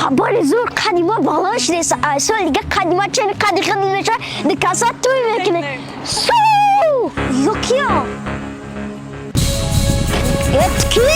خبر زور قدیما بالاش نیست سال دیگه قدیما چه قدی نشه دکاسات توی میکنه سو یکیا اتکی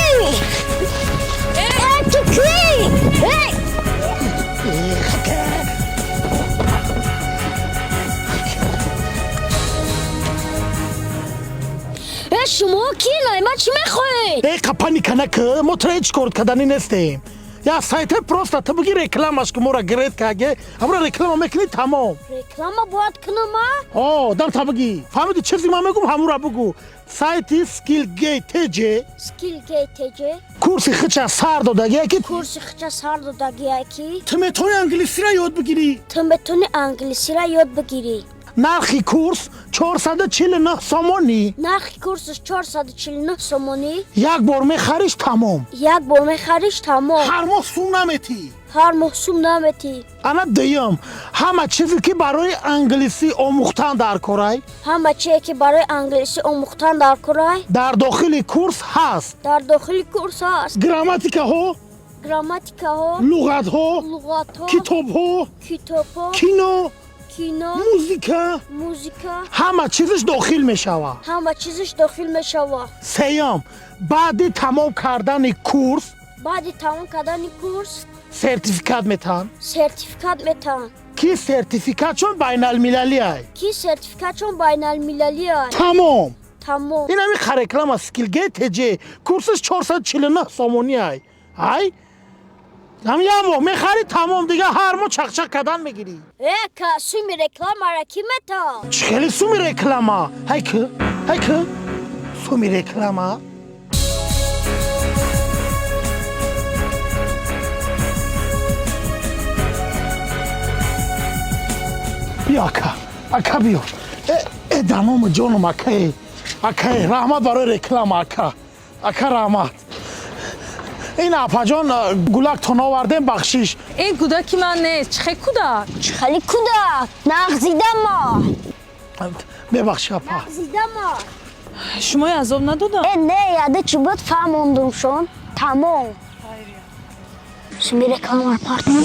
شما کی نایما چی میخواید؟ قپانی کنک ما تو هیچ کار کردنی نیستیم یا سایت پروستا تو بگی رکلامش که ما را گرید که همرا رکلام میکنی تمام رکلام باید کنم دم تا بگی فهمیدی چیزی ما میگم همون را بگو سایت سکیل گیت جه سکیل گیت جه کورسی خچه سر دادگی یکی کورسی خچه سر دادگی یکی تو میتونی انگلیسی را یاد بگیری تو میتونی انگلیسی را یاد بگیری نرخی کورس 449 سومونی نرخی کورسش 449 سومونی یک بار میخریش تمام یک بار میخریش تمام هر ماه سوم نمیتی هر ماه سوم نمیتی انا دیم همه چیزی که برای انگلیسی آموختن در کورای همه چیزی که برای انگلیسی آموختن در کورای در داخل کورس هست در داخل کورس هست گراماتیکا ها گراماتیکا ها لغت ها کتاب ها کینو موزیکا همه چیزش داخل میشوه همه چیزش داخل میشوه سیام بعد تمام کردن کورس سرتیفیکات میتن کی سرتیفیکات چون بین المللی های تمام این همی خرکلام از سکیل گیت جه کورسش 449 سومونی های هم یه مو میخری تمام دیگه هر مو چق کردن میگیری که سومی رکلام را کی میتا خیلی سومی رکلام های که سومی رکلام بیا اکا بیا دمام جانم اکا رحمت برای رکلام اکا رحمت این اپا جان گلک تون آوردیم بخشیش این کودکی من نیست چه کودک چخلی کودک نغزیدم ما ببخشی اپا نغزیدم ما شما عذاب ندادم نه یاده چی بود فهموندم شون تمام شمی رکلام پارتنر